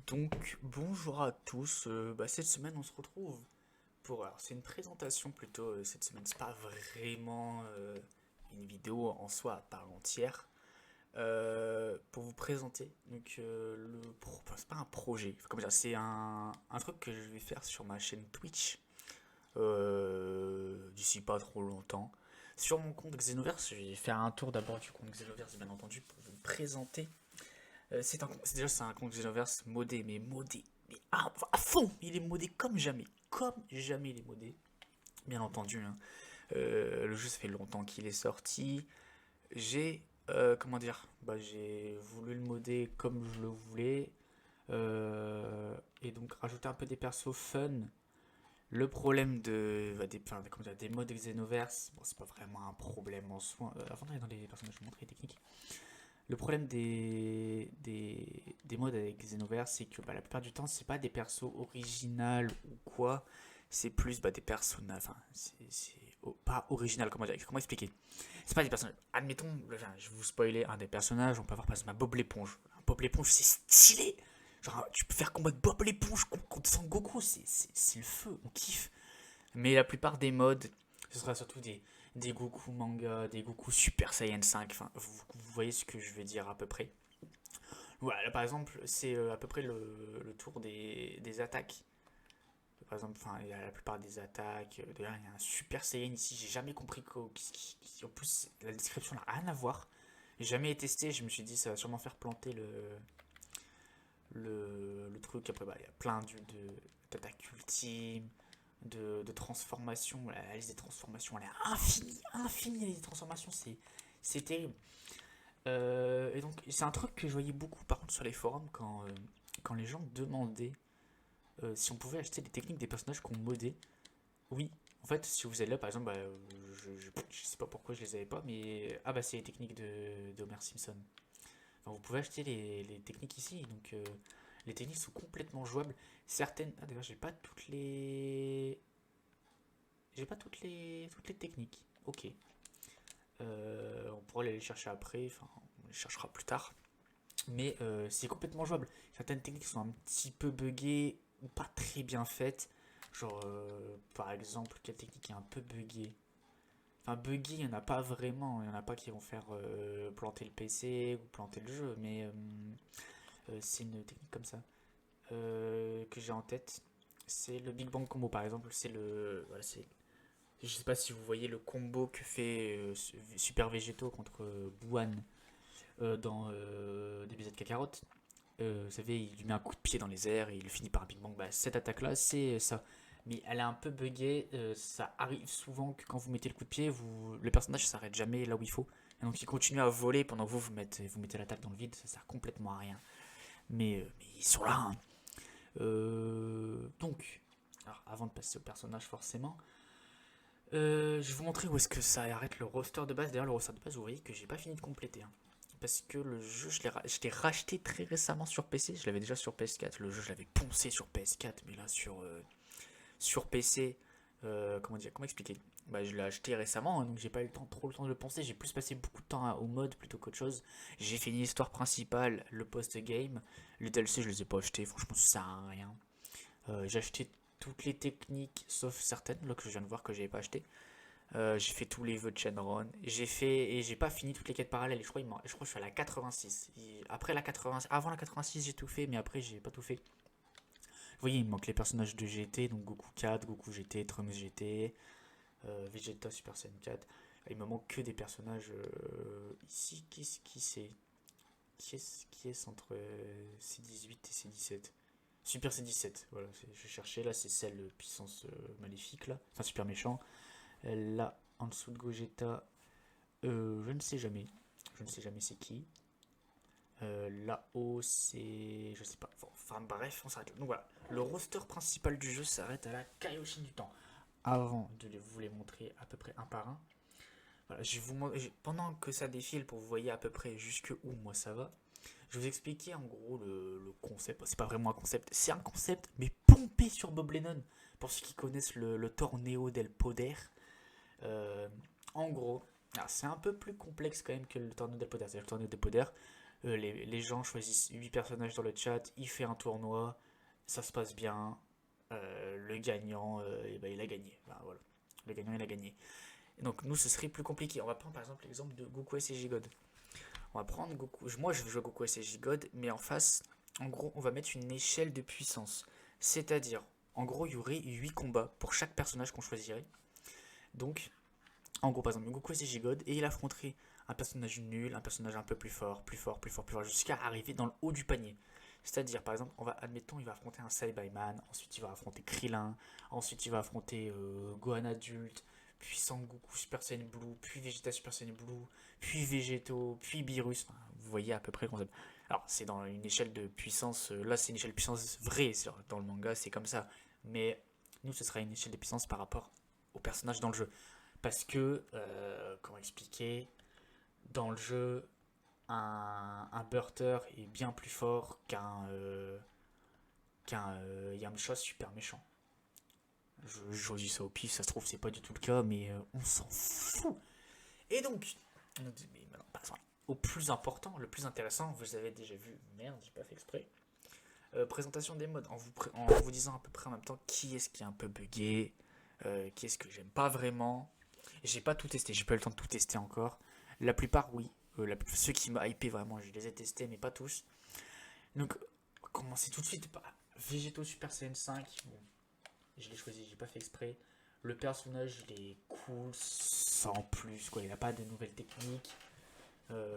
Donc bonjour à tous. Cette semaine on se retrouve pour. Alors c'est une présentation plutôt cette semaine. C'est pas vraiment une vidéo en soi à part entière. Pour vous présenter. Donc enfin, c'est pas un projet. Enfin, comment dire, c'est un truc que je vais faire sur ma chaîne Twitch d'ici pas trop longtemps. Sur mon compte Xenoverse, je vais faire un tour d'abord du compte Xenoverse bien entendu pour vous présenter. C'est un compte Xenoverse modé, mais modé, mais à fond, il est modé comme jamais il est modé, bien entendu, hein. Le jeu ça fait longtemps qu'il est sorti, j'ai, comment dire, j'ai voulu le modder comme je le voulais, et donc rajouter un peu des persos fun. Le problème comment dire, des modes Xenoverse, bon c'est pas vraiment un problème en soi, avant d'aller dans les personnages, je vais montrer les techniques. Le problème des modes avec Xenoverse, c'est que la plupart du temps, c'est pas des persos originales ou quoi, c'est plus des personnages. Enfin, pas original, comment expliquer. C'est pas des personnages. Admettons, je vais vous spoiler un des personnages, on peut avoir par exemple un Bob l'éponge. Un Bob l'éponge, c'est stylé! Genre, tu peux faire combat de Bob l'éponge contre Son Goku, c'est le feu, on kiffe. Mais la plupart des modes, ce sera surtout des Goku manga, des Goku Super Saiyan 5. Enfin, vous voyez ce que je veux dire à peu près. Voilà, là, par exemple, c'est à peu près le tour des attaques. Par exemple, enfin, il y a la plupart des attaques. D'ailleurs, il y a un Super Saiyan ici. J'ai jamais compris en plus, la description n'a rien à voir. J'ai jamais testé. Je me suis dit, ça va sûrement faire planter le truc. Après, il y a plein d'attaques ultimes, de transformations. La liste des transformations, elle est infinie, la liste des transformations, c'est terrible. Et donc, c'est un truc que je voyais beaucoup par contre sur les forums quand les gens demandaient si on pouvait acheter les techniques des personnages qu'on modait. Oui, en fait, si vous êtes là par exemple, je sais pas pourquoi je les avais pas, mais c'est les techniques d'Homer Simpson. Enfin, vous pouvez acheter les techniques ici, donc les techniques sont complètement jouables. Certaines. Ah, d'ailleurs, j'ai pas toutes les techniques. Ok. On pourra aller les chercher après, enfin, on les cherchera plus tard. Mais c'est complètement jouable. Certaines techniques sont un petit peu buggées ou pas très bien faites. Genre, par exemple, quelle technique est un peu buggée? Enfin, buggée, il n'y en a pas vraiment. Il n'y en a pas qui vont faire planter le PC ou planter le jeu. Mais c'est une technique comme ça que j'ai en tête. C'est le Big Bang Combo, par exemple. Je sais pas si vous voyez le combo que fait Super Végétaux contre Buan dans DBZ Kakarot. Vous savez, il lui met un coup de pied dans les airs et il finit par un Big Bang. Cette attaque-là, c'est ça. Mais elle est un peu buggée. Ça arrive souvent que quand vous mettez le coup de pied, le personnage s'arrête jamais là où il faut. Et donc il continue à voler pendant que vous mettez l'attaque dans le vide. Ça sert complètement à rien. Mais ils sont là, hein. Donc, alors, avant de passer au personnage, forcément, je vais vous montrer où est-ce que ça arrête le roster de base. D'ailleurs, le roster de base, vous voyez que j'ai pas fini de compléter, hein. Parce que le jeu, je l'ai racheté très récemment sur PC. Je l'avais déjà sur PS4. Le jeu, je l'avais poncé sur PS4. Mais là, sur PC, comment expliquer? Je l'ai acheté récemment, hein, donc j'ai pas eu trop le temps de le penser. J'ai plus passé beaucoup de temps au mode plutôt qu'autre chose. J'ai fini l'histoire principale, le post-game. Les DLC, je les ai pas achetés. Franchement, ça sert à rien. J'ai acheté toutes les techniques, sauf certaines, là, que je viens de voir que j'avais pas acheté. J'ai fait tous les vœux de Shenron. Et j'ai pas fini toutes les quêtes parallèles. Je crois que je suis à la 86. Avant la 86, j'ai tout fait, mais après, j'ai pas tout fait. Vous voyez, il me manque les personnages de GT, donc Goku 4, Goku GT, Trunks GT, Vegeta Super Saiyan 4. Il me manque que des personnages ici. Qui est entre C18 et C17? Super C17, voilà, je cherchais, là c'est celle puissance maléfique, là, enfin super méchant. Là, en dessous de Gogeta, je ne sais jamais. Je ne sais jamais c'est qui. Là-haut, c'est. Je sais pas. Enfin bref, on s'arrête là. Donc voilà, le roster principal du jeu s'arrête à la Kaioshin du temps. Avant de vous les montrer à peu près un par un, voilà, pendant que ça défile pour que vous voyez à peu près jusque où moi ça va, je vais vous expliquer en gros le concept. C'est pas vraiment un concept, c'est un concept, mais pompé sur Bob Lennon. Pour ceux qui connaissent le Torneo del Poder, euh, en gros, c'est un peu plus complexe quand même que le Torneo del Poder. C'est le Torneo del Poder. Les gens choisissent 8 personnages dans le chat, il fait un tournoi, ça se passe bien, le gagnant, et ben, il a gagné. Ben, voilà. Le gagnant, il a gagné. Et donc nous, ce serait plus compliqué. On va prendre par exemple l'exemple de Goku SSJ God. On va prendre Goku. Moi, je veux jouer Goku SSJ God, mais en face, en gros, on va mettre une échelle de puissance. C'est-à-dire, en gros, il y aurait 8 combats pour chaque personnage qu'on choisirait. Donc, en gros, par exemple, Goku SSJ God, et il affronterait un personnage nul, un personnage un peu plus fort, plus fort, plus fort, plus fort, jusqu'à arriver dans le haut du panier. C'est-à-dire, par exemple, admettons, il va affronter un Saiyaman, ensuite il va affronter Krillin, ensuite il va affronter Gohan adulte, puis Sangoku Super Saiyan Blue, puis Vegeta Super Saiyan Blue, puis Végéto, puis Beerus. Enfin, vous voyez à peu près le concept. Alors, c'est dans une échelle de puissance, là c'est une échelle de puissance vraie, dans le manga c'est comme ça. Mais nous, ce sera une échelle de puissance par rapport aux personnages dans le jeu. Parce que, comment expliquer, dans le jeu, un Burter est bien plus fort qu'un Yamcha super méchant. Je dis ça au pif, ça se trouve c'est pas du tout le cas, mais on s'en fout. Et donc, au plus important, le plus intéressant, vous avez déjà vu, merde, j'ai pas fait exprès. Présentation des modes, en vous disant à peu près en même temps qui est-ce qui est un peu buggé, qui est-ce que j'aime pas vraiment. J'ai pas tout testé, j'ai pas eu le temps de tout tester encore. La plupart, oui. Ceux qui m'ont hypé vraiment, je les ai testés, mais pas tous. Donc, on va commencer tout de suite par Végéto Super Saiyan 5. Bon, je l'ai choisi, j'ai pas fait exprès. Le personnage, il est cool, sans plus, quoi. Il n'a pas de nouvelles techniques.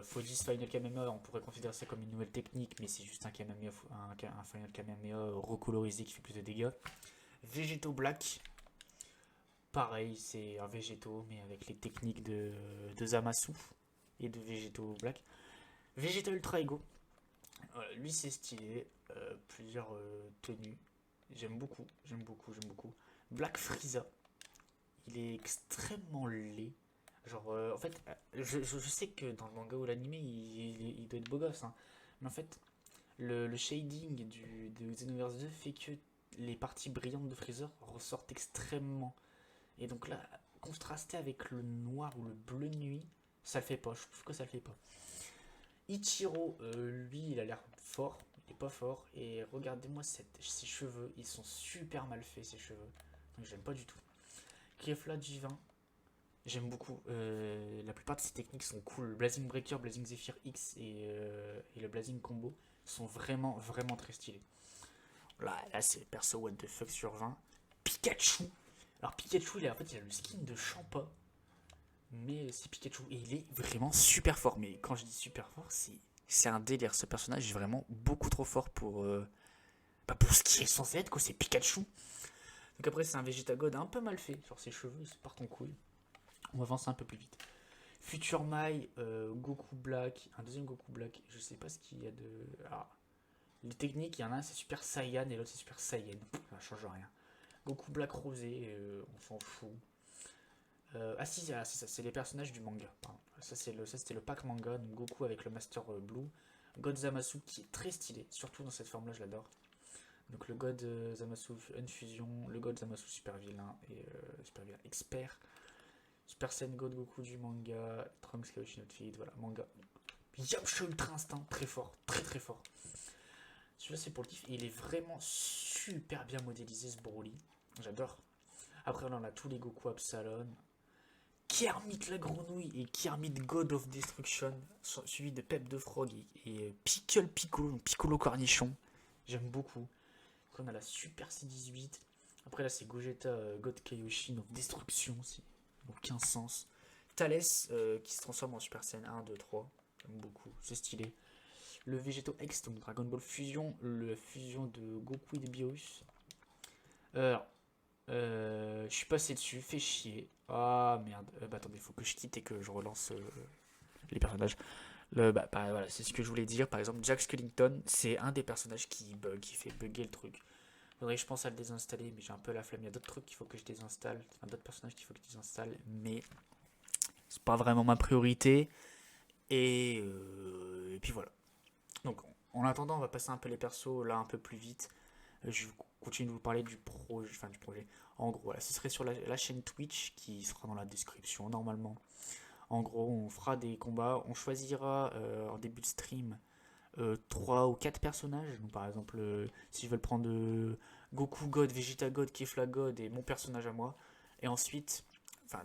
Fodis Final Kamehameha, on pourrait considérer ça comme une nouvelle technique, mais c'est juste un Kamehameha, un Final Kamehameha recolorisé qui fait plus de dégâts. Végéto Black, pareil, c'est un Végéto, mais avec les techniques de Zamasu et de Végéto Black. Vegeta Ultra Ego, lui c'est stylé, plusieurs tenues, j'aime beaucoup, j'aime beaucoup, j'aime beaucoup. Black Frieza, il est extrêmement laid. Genre, en fait, je sais que dans le manga ou l'anime, il doit être beau gosse, hein. Mais en fait, le shading de Xenoverse 2 fait que les parties brillantes de Freezer ressortent extrêmement. Et donc là, contrasté avec le noir ou le bleu nuit, ça le fait pas. Je trouve que ça le fait pas. Ichiro, lui, il a l'air fort. Il est pas fort. Et regardez-moi ses cheveux. Ils sont super mal faits, ses cheveux. Donc j'aime pas du tout. Kefla Divin, j'aime beaucoup. La plupart de ces techniques sont cool. Blazing Breaker, Blazing Zephyr X et le Blazing Combo sont vraiment, vraiment très stylés. Là c'est perso what the fuck sur 20. Pikachu. Alors Pikachu, il a le skin de Champa. Mais c'est Pikachu. Et il est vraiment super fort. Mais quand je dis super fort, c'est un délire. Ce personnage est vraiment beaucoup trop fort pour ce qui est censé être, quoi. C'est Pikachu. Donc après, c'est un Vegeta God un peu mal fait. Genre ses cheveux, ils se partent en couille. On va avancer un peu plus vite. Future Mai, Goku Black, un deuxième Goku Black, je sais pas ce qu'il y a de. Ah. Les techniques, il y en a un c'est Super Saiyan et l'autre c'est Super Saiyan. Ça change rien. Goku Black Rosé, on s'en fout. Si, c'est ça, c'est les personnages du manga. Pardon. Ça c'était le pack manga, donc Goku avec le Master Blue. God Zamasu qui est très stylé, surtout dans cette forme là, je l'adore. Donc le God Zamasu Infusion, le God Zamasu Super Vilain et Super Vilain Expert. Super Saiyan God Goku du manga, Trunks Kyoshi Outfit, voilà, manga. Yamcha Ultra Instinct, très fort, très très fort. Celui-là c'est pour le kiff, et il est vraiment super bien modélisé ce Broly, j'adore. Après là on a tous les Goku Absalon, Kermit la grenouille et Kermit God of Destruction, suivi de Pep de Frog et Pickle Piccolo, donc Piccolo Cornichon, j'aime beaucoup. Après on a la Super C18, après là c'est Gogeta God Kaioshin of Destruction, c'est aucun sens. Thalès qui se transforme en Super Saiyan 1, 2, 3. J'aime beaucoup, c'est stylé. Le Végéto X, donc Dragon Ball Fusion, le fusion de Goku et de Beerus. Je suis passé dessus, fait chier. Ah merde, attendez, faut que je quitte et que je relance les personnages. Voilà, c'est ce que je voulais dire. Par exemple, Jack Skellington, c'est un des personnages qui bug, qui fait bugger le truc. Faudrait que je pense à le désinstaller, mais j'ai un peu la flemme. Il y a d'autres trucs qu'il faut que je désinstalle, enfin, d'autres personnages qu'il faut que je désinstalle, mais c'est pas vraiment ma priorité. Et puis voilà. Donc en attendant, on va passer un peu les persos là un peu plus vite. Je continue de vous parler du projet. En gros, voilà, ce serait sur la chaîne Twitch qui sera dans la description normalement. En gros, on fera des combats, on choisira en début de stream 3 ou 4 personnages. Donc, par exemple, si je veux prendre Goku God, Vegeta God, Kefla God et mon personnage à moi. Et ensuite, enfin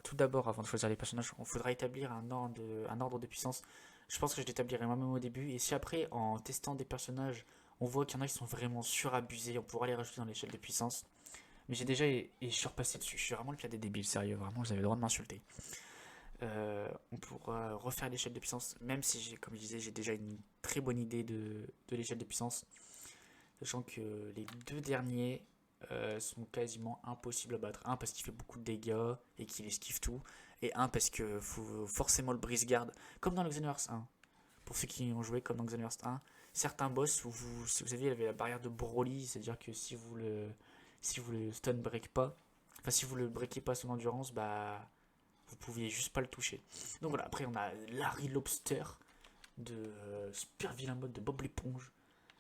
tout d'abord, avant de choisir les personnages, on faudra établir un ordre de puissance. Je pense que je l'établirai moi-même au début. Et si après, en testant des personnages, on voit qu'il y en a qui sont vraiment surabusés, on pourra les rajouter dans l'échelle de puissance. Mais j'ai déjà et je suis repassé dessus. Je suis vraiment le pire des débiles, sérieux. Vraiment, vous avez le droit de m'insulter. On pourra refaire l'échelle de puissance, même si, comme je disais, j'ai déjà une très bonne idée de l'échelle de puissance. Sachant que les deux derniers sont quasiment impossibles à battre. Un parce qu'il fait beaucoup de dégâts et qu'il esquive tout. Et un parce que faut forcément le brise-garde, comme dans le Xenoverse 1. Pour ceux qui ont joué comme dans Xenoverse 1, certains boss, si vous aviez la barrière de Broly, c'est-à-dire que si vous le stun break pas, enfin si vous le breakez pas son endurance, bah vous pouviez juste pas le toucher. Donc voilà, après on a Larry Lobster de super vilain mode de Bob l'éponge.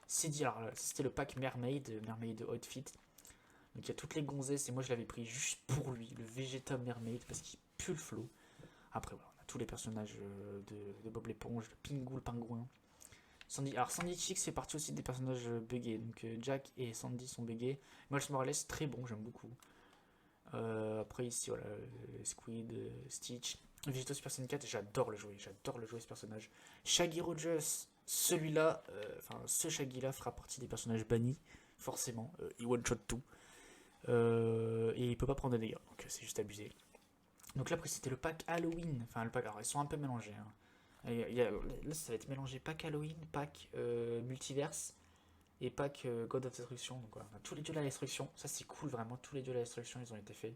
C'est dit, alors c'était le pack Mermaid Outfit. Donc il y a toutes les gonzesses et moi je l'avais pris juste pour lui, le Vegeta Mermaid, parce qu'il pue le flow. Après voilà, on a tous les personnages de Bob l'éponge, le Pingu, le pingouin. Sandy, alors Sandy Chicks fait partie aussi des personnages buggés. Donc Jack et Sandy sont buggés. Miles Morales, très bon, j'aime beaucoup. Après ici voilà, Squid, Stitch, Vegeta Super Saiyan 4, j'adore le jouer ce personnage. Shaggy Rogers, celui-là, ce Shaggy là fera partie des personnages bannis, forcément, il one shot tout. Et il peut pas prendre de dégâts, donc c'est juste abusé. Donc là après c'était le pack Halloween, enfin le pack, alors ils sont un peu mélangés. Hein. Là ça va être mélangé pack Halloween, pack multiverse et pack God of Destruction. Donc voilà, tous les dieux à la destruction, ça c'est cool vraiment, tous les dieux à la destruction ils ont été faits.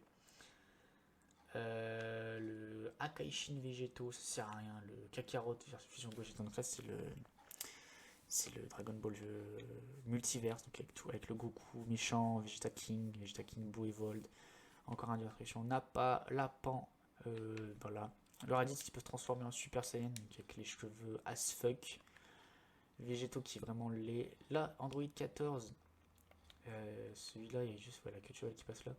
Le Akaishin Vegeto, ça sert à rien. Le Kakarot fusion Gogeta, donc là c'est le Dragon Ball multiverse, donc avec le Goku méchant, Vegeta King Buu Evolved, encore un destruction, Nappa, Lappan, voilà. Le Raditz qui peut se transformer en Super Saiyan, donc avec les cheveux as fuck. Vegeto qui est vraiment laid. Là, Android 14, celui-là, il y a juste la queue de cheval qui passe là.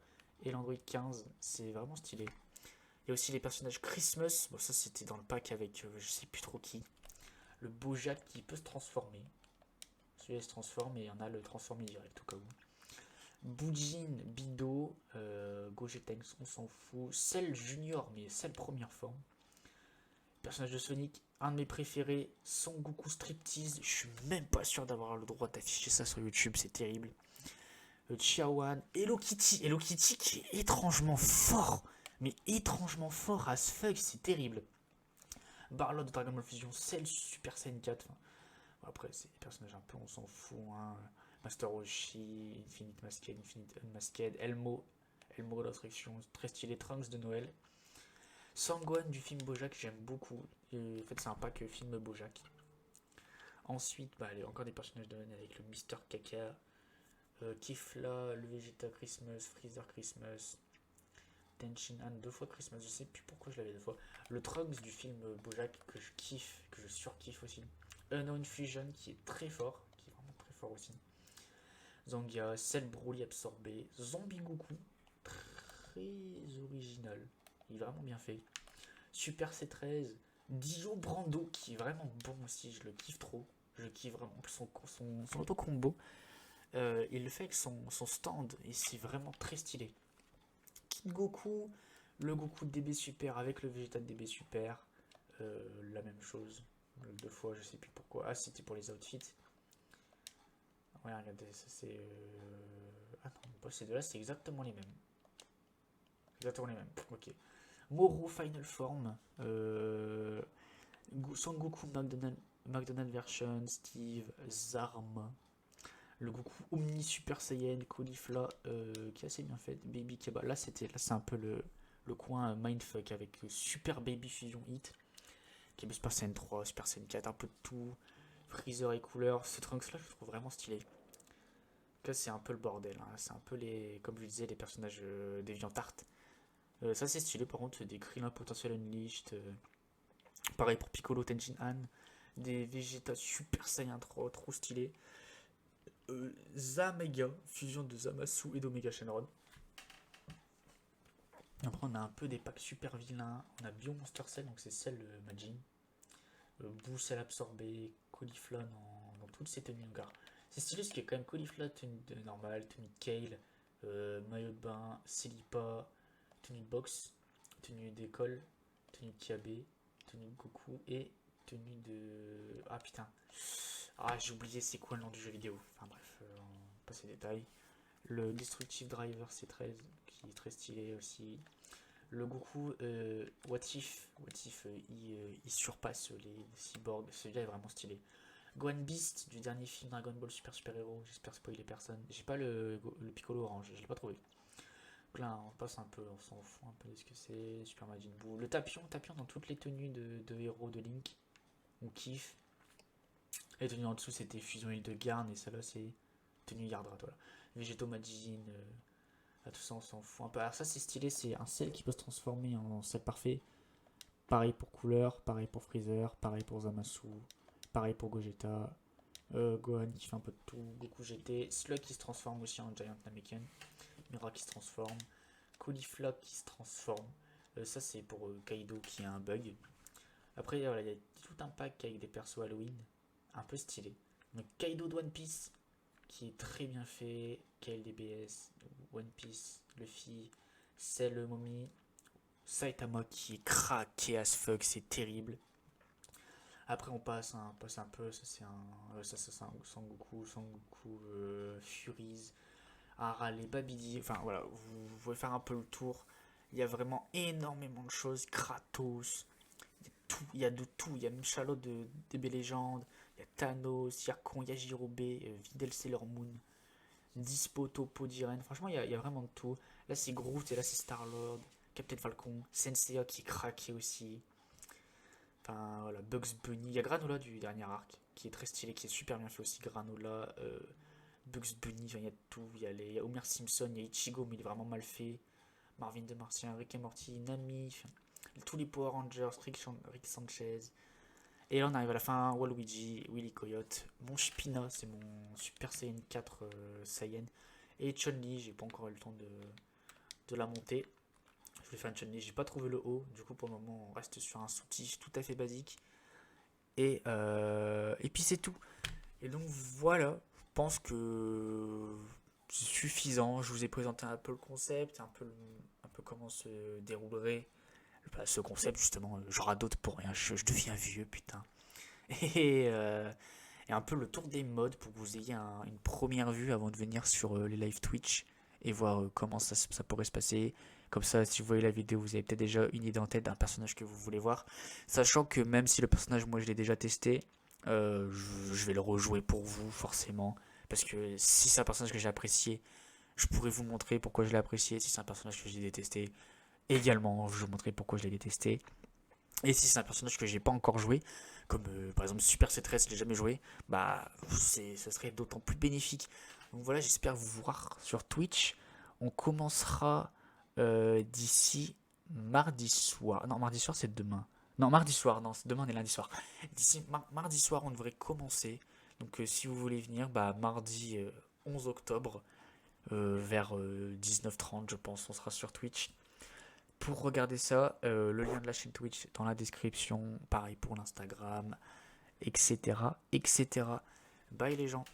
Et l'Android 15, c'est vraiment stylé. Il y a aussi les personnages Christmas. Bon, ça c'était dans le pack avec je sais plus trop qui. Le Bojack qui peut se transformer. Celui-là se transforme et il y en a le transformer direct au cas où. Bujin, Bido, Gogetanks, on s'en fout. Cell Junior, mais Cell première forme. Personnage de Sonic, un de mes préférés, Son Goku Striptease. Je suis même pas sûr d'avoir le droit d'afficher ça sur YouTube, c'est terrible. Chiawan, Hello Kitty. Hello Kitty qui est étrangement fort. Mais étrangement fort as fuck, c'est terrible. Barlord de Dragon Ball Fusion, Cell Super Saiyan 4. Enfin, après, c'est des personnages un peu, on s'en fout. Hein. Master Roshi, Infinite Masked, Infinite Unmasked, Elmo de l'instruction, très stylé. Trunks de Noël. Sangwan du film Bojack, j'aime beaucoup. Et en fait, c'est un pack film Bojack. Ensuite, encore des personnages de Noël avec le Mister Kaka, Kifla, le Vegeta Christmas, Freezer Christmas, Tenchin Han, 2 fois Christmas, je sais plus pourquoi je l'avais 2 fois. Le Trunks du film Bojack que je kiffe, que je surkiffe aussi. Unknown Fusion qui est très fort, qui est vraiment très fort aussi. Zangia, Cell Broly absorbé, Zombie Goku, très original, il est vraiment bien fait. Super C13, Dio Brando qui est vraiment bon aussi, je le kiffe trop. Je kiffe vraiment son auto-combo. Il le fait avec son stand et c'est vraiment très stylé. Kid Goku, le Goku de DB Super avec le Vegeta de DB Super, la même chose, 2 fois, je sais plus pourquoi. Ah, c'était pour les outfits. Ouais, regardez, ça c'est. Ah non, pas ces deux-là, c'est exactement les mêmes. Exactement les mêmes, ok. Moro Final Form, Son Goku McDonald version, Steve, Zarma, le Goku Omni Super Saiyan, Caulifla, qui est assez bien fait, Baby Keba. Là c'est un peu le coin mindfuck avec Super Baby Fusion Hit, qui est Super Saiyan 3, Super Saiyan 4, un peu de tout, Freezer et couleurs. Ce Trunks là je le trouve vraiment stylé. Là c'est un peu le bordel, hein. C'est un peu comme je disais, les personnages des Viantartes. Ça c'est stylé par contre, des Krillin Potential Unleashed. Pareil pour Piccolo Tenchin Han. Des Vegeta Super Saiyan 3, trop stylé. Zamega, fusion de Zamasu et d'Omega Shenron. Après on a un peu des packs super vilains. On a Bio Monster Cell, donc c'est Cell Majin. Boo Cell absorbé, Caulifla dans toutes ses tenues. Donc, alors, c'est stylé parce qu'il y a quand même Caulifla, tenue de normale, tenue de Kale, maillot de bain, Selipa, tenue de boxe, tenue d'école, tenue de Kiabe, tenue de Goku et tenue de... Ah putain. Ah, j'ai oublié c'est quoi le nom du jeu vidéo. Enfin bref, on passe les détails. Le Destructive Driver C13 qui est très stylé aussi. Le Goku il surpasse les cyborgs. Celui-là est vraiment stylé. Gohan Beast du dernier film Dragon Ball Super Super Hero. J'espère spoiler personne. J'ai pas le Piccolo orange, je l'ai pas trouvé. Donc là, on passe un peu, on s'en fout un peu de ce que c'est. Super Majin Buu. Le Tapion dans toutes les tenues de héros de Link. On kiffe. Les tenues en dessous, c'était Fusion Île de Garn. Et celle-là, c'est tenue Yardrat. Voilà. Végéto Majin. Tout ça, on s'en fout un peu. Alors, ça, c'est stylé. C'est un sel qui peut se transformer en sel parfait. Pareil pour Couleur. Pareil pour Freezer. Pareil pour Zamasu. Pareil pour Gogeta. Gohan qui fait un peu de tout. Goku GT. Slug qui se transforme aussi en Giant Namekian. Mira qui se transforme. Caulifla qui se transforme. Ça, c'est pour Kaido qui a un bug. Après, voilà, il y a tout un pack avec des persos Halloween. Un peu stylé. Donc, Kaido de One Piece qui est très bien fait. KLDBS, One Piece, Luffy, Cell Mommy, Saitama qui est craqué as fuck, c'est terrible. Après on passe un peu, ça c'est un Sangoku, Furies, Aral et Babidi. Enfin voilà, vous pouvez faire un peu le tour. Il y a vraiment énormément de choses. Kratos, il y a de tout. Il y a même Charlot de DB Legend, il y a Thanos, Yarkon, Yajirobe, Videl Sailor Moon, Dispo, Topo, Jiren. Franchement, il y a vraiment de tout. Là, c'est Groot et là, c'est Star-Lord, Captain Falcon, Senseiya qui est craqué aussi. Enfin, voilà, Bugs Bunny. Il y a Granola du dernier arc qui est très stylé, qui est super bien fait aussi. Granola, Bugs Bunny, enfin, il y a tout. Il y a Homer Simpson, il y a Ichigo, mais il est vraiment mal fait. Marvin de Martien, Rick et Morty, Nami, enfin, tous les Power Rangers, Rick Sanchez. Et là on arrive à la fin, Waluigi, Willy Coyote, mon Spina, c'est mon Super Saiyan 4 Saiyan. Et Chun-Li, j'ai pas encore eu le temps de la monter. Je voulais faire une Chun-Li, j'ai pas trouvé le haut, du coup pour le moment on reste sur un soutif tout à fait basique. Et puis c'est tout. Et donc voilà, je pense que c'est suffisant. Je vous ai présenté un peu le concept, un peu comment se déroulerait ce concept justement. J'aurai d'autres pour rien, je deviens vieux putain. Et, euh, et un peu le tour des modes pour que vous ayez une première vue avant de venir sur les live Twitch et voir comment ça pourrait se passer. Comme ça, si vous voyez la vidéo, vous avez peut-être déjà une idée en tête d'un personnage que vous voulez voir. Sachant que même si le personnage, moi, je l'ai déjà testé, je vais le rejouer pour vous, forcément. Parce que si c'est un personnage que j'ai apprécié, je pourrais vous montrer pourquoi je l'ai apprécié. Si c'est un personnage que j'ai détesté, également, je vous montrerai pourquoi je l'ai détesté. Et si c'est un personnage que j'ai pas encore joué, comme par exemple Super C13, je l'ai jamais joué, bah ce serait d'autant plus bénéfique. Donc voilà, j'espère vous voir sur Twitch. On commencera d'ici mardi soir. Non, mardi soir c'est demain. Non, mardi soir, non, demain on est lundi soir. D'ici mardi soir, on devrait commencer. Donc si vous voulez venir, bah mardi 11 octobre, vers 19h30, je pense, on sera sur Twitch. Pour regarder ça, le lien de la chaîne Twitch est dans la description. Pareil pour l'Instagram, etc. etc. Bye les gens.